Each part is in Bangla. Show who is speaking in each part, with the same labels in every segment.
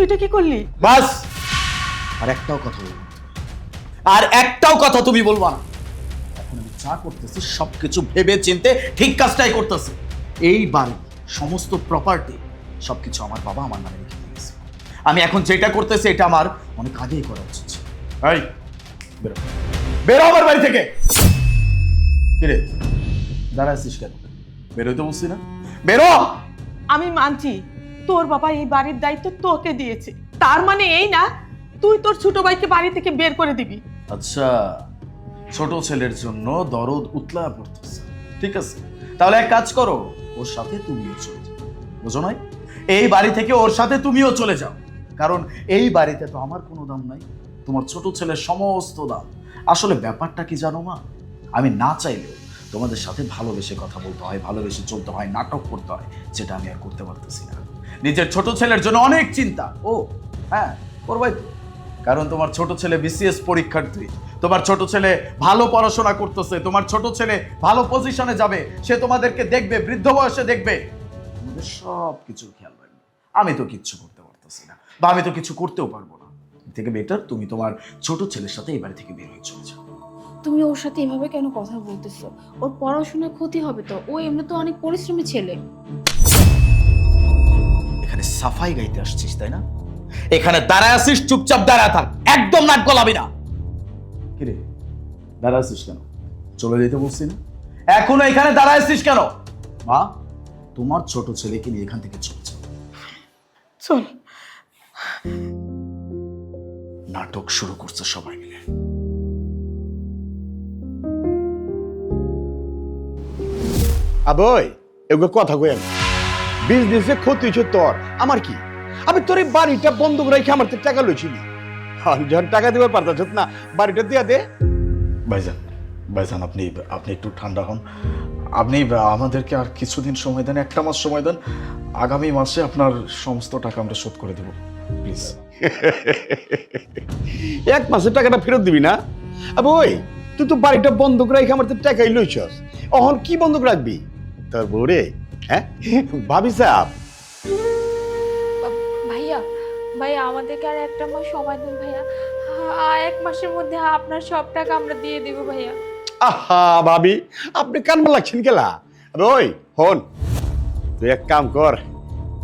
Speaker 1: তুই এটা কি করলি?
Speaker 2: বাস, আর একটাও কথা বলবো না। আর একটাও কথা তুমি বলবা না। এখন আমি যা করতেছি সবকিছু ভেবে চিনতে ঠিক কাজটাই করতেছি। এই বাড়ি সমস্ত প্রপার্টি সবকিছু আমার বাবা আমার নামে লিখে দিয়েছে। আমি এখন যেটা করতেছি এটা আমার অনেক আগেই করা উচিত ছিল। এই বেরো, বেরো আমার বাড়ি থেকে। কিরে দাঁড়াচ্ছিস কেন? বেরোতে বলছি না, বেরো।
Speaker 1: আমি মানছি তোর বাবা এই বাড়ির দায়িত্ব তোকে দিয়েছে, তার মানে এই না তুই তোর ছোট ভাইকে বাড়ি থেকে বের করে দিবি।
Speaker 2: আচ্ছা, ছোট ছেলের জন্য দরদ উতলা পড়তেছে, ঠিক আছে। তাহলে এক কাজ করো, ওর সাথে তুমিও চলে যাও, বুঝো নাই? এই বাড়ি থেকে ওর সাথে তুমিও চলে যাও, কারণ এই বাড়িতে তো আমার কোনো দাম নাই, তোমার ছোট ছেলের সমস্ত দাম। আসলে ব্যাপারটা কি জানো মা, আমি না চাইলেও তোমাদের সাথে ভালোবেসে কথা বলতে হয়, ভালোবেসে চলতে হয়, নাটক করতে হয়, যেটা আমি আর করতে পারতেছি না। নিজের ছোট ছেলের জন্য অনেক চিন্তা। ও হ্যাঁ, করবাই তো, কারণ তোমার ছোট ছেলে বিসিএস পরীক্ষার্থী, তোমার ছোট ছেলে ভালো পড়াশোনা করতেছে, তোমার ছোট ছেলে ভালো পজিশনে যাবে, সে তোমাদেরকে দেখবে, বৃদ্ধ বয়সে দেখবে, তোমাদের সব কিছুর খেয়াল রাখবে। আমি তো কিচ্ছু করতে পারতেছি না, বা আমি তো কিছু করতেও পারবো না। এর থেকে বেটার তুমি তোমার ছোট ছেলের সাথে এই বাড়ি থেকে বের হয়ে চলে যাও।
Speaker 3: তুমি ওর সাথে এভাবে কেন কথা বলতেছো? ওর পড়াশোনার ক্ষতি হবে তো, ও এমনি তো অনেক পরিশ্রমী ছেলে।
Speaker 2: এখানে সাফাই গাইতে আসছিস তাই না? এখানে দাঁড়ায় আসিস, চুপচাপ দাঁড়ায় থাক, একদম নাক গলাবি না। কিরে দাঁড়ায় আসিস কেন? চলে যেতে বলছি না? এখনো এখানে দাঁড়ায় আসিস কেন? মা, তোমার ছোট ছেলেকে নিয়ে এখান থেকে চলে যাও।
Speaker 1: চল।
Speaker 2: নাটক শুরু করছে সবাই মিলে।
Speaker 4: আবই এগুলো কথা কই আমি, বিজনেসে ক্ষতি হচ্ছে তোর, আমার কি? আমি তোর এই বাড়িটা বন্ধ করে রেখে আমার তো টাকা লইছিলি, যখন টাকা দেবার পারতাছ না, বাড়িটা দিয়া দে।
Speaker 2: ভাইজান, ভাইজান আপনি আপনি একটু ঠান্ডা হন। আপনি আমাদেরকে আর কিছুদিন সময় দেন, একটা মাস সময় দেন। আগামী মাসে আপনার সমস্ত টাকা আমরা শোধ করে দেব, প্লিজ।
Speaker 4: এক মাসের টাকাটা ফেরত দিবি না? আবই তুই তো বাড়িটা বন্ধ করে রেখে আমার তো টাকাই লইছস, অহন কি বন্ধক রাখবি তোর বউরে? হ্যাঁ ভাবি সাহেব।
Speaker 3: ভাইয়া, ভাইয়া আমাদেরকে আর একটা মাস সময় দিন ভাইয়া। এক মাসের মধ্যে আপনার সব টাকা আমরা দিয়ে দিব ভাইয়া।
Speaker 4: আহা ভাবি, আপনি কানমা লাগছেন কেলা? ওই হন, তুই এক কাম কর,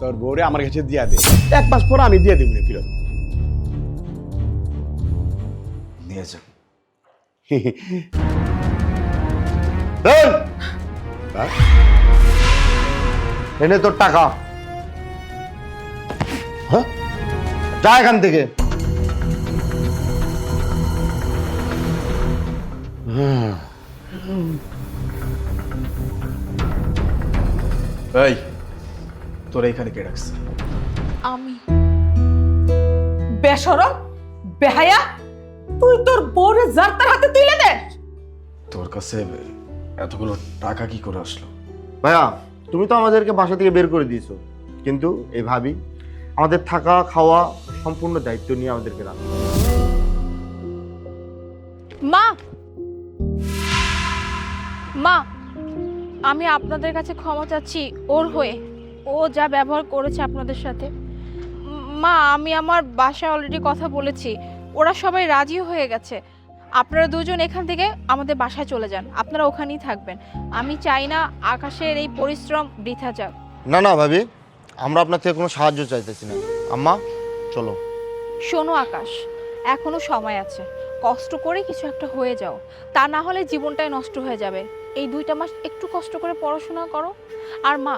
Speaker 4: তোর বউরে আমার কাছে দিয়া দে, এক মাস পর আমি দিয়ে দেব ফেরত।
Speaker 2: নিয়ে যান।
Speaker 5: এনে তোর টাকা,
Speaker 4: হ্যাঁ
Speaker 5: যা এখান থেকে।
Speaker 2: এই তোরা এখানে কে রাখছে?
Speaker 3: আমি
Speaker 1: বেশরম, বেহায়া, তুই তোর বউরে যার তার হাতে তুলে দে।
Speaker 2: তোর কাছে এতগুলো টাকা কি করে আসলো?
Speaker 5: ভাইয়া তুমি তো আমাদেরকে বাসা থেকে বের করে দিয়েছো, কিন্তু এই ভাবি আমাদের থাকা খাওয়া সম্পূর্ণ দায়িত্ব নিয়ে আমাদেরকে রাখো।
Speaker 3: মা, মা আমি আপনাদের কাছে ক্ষমা চাচ্ছি ওর হয়ে, ও যা ব্যবহার করেছে আপনাদের সাথে। মা আমি আমার বাসায় অলরেডি কথা বলেছি, ওরা সবাই রাজি হয়ে গেছে। আপনারা দুজন এখান থেকে আমাদের বাসায় চলে যান, আপনারা ওখানেই থাকবেন। আমি চাই না আকাশের এই পরিশ্রম বৃথা যাক।
Speaker 5: না না ভাবি, আমরা আপনার থেকে কোনো সাহায্য চাইতেছি না। আম্মা চলো।
Speaker 3: শোনো আকাশ, এখনো সময় আছে, কষ্ট করে কিছু একটা হয়ে যাও, তা না হলে জীবনটাই নষ্ট হয়ে যাবে। এই 2টা মাস একটু কষ্ট করে পড়াশোনা করো। আর মা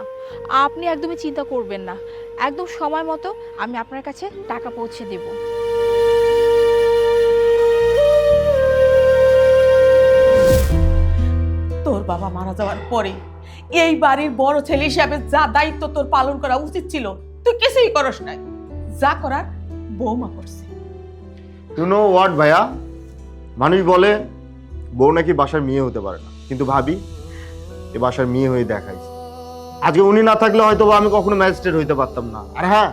Speaker 3: আপনি একদমই চিন্তা করবেন না, একদম সময় মতো আমি আপনার কাছে টাকা পৌঁছে দেব।
Speaker 1: তোর বাবা মারা যাওয়ার পরে এই বাড়ির বড় ছেলে হিসাবে যা দায়িত্ব তোর পালন করা উচিত ছিল তুই কিছুই করস নাই, যা করার বৌমা করছে।
Speaker 5: ইউ নো হোয়াট ভাইয়া, মানুষ বলে বউ নাকি বাসার মেয়ে হতে পারে না, কিন্তু ভাবি এ বাসার মেয়ে হয়ে দেখাইছে। আজকে উনি না থাকলে হয়তো আমি কখনো ম্যাজিস্ট্রেট হইতে পারতাম না। আর হ্যাঁ,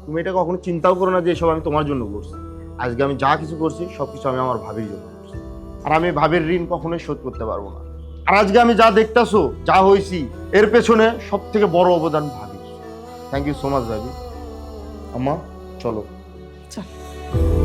Speaker 5: তুমি এটা কখনো চিন্তাও করো না যে এসব আমি তোমার জন্য করছি। আজকে আমি যা কিছু করছি সবকিছু আমি আমার ভাবির জন্য করছি, আর আমি ভাবির ঋণ কখনোই শোধ করতে পারবো না। আর আজকে আমি যা দেখতেছো, যা হয়েছি, এর পেছনে সব থেকে বড় অবদান ভাবির। থ্যাংক ইউ সো মাচ ভাবি। আম্মা চলো।
Speaker 1: চল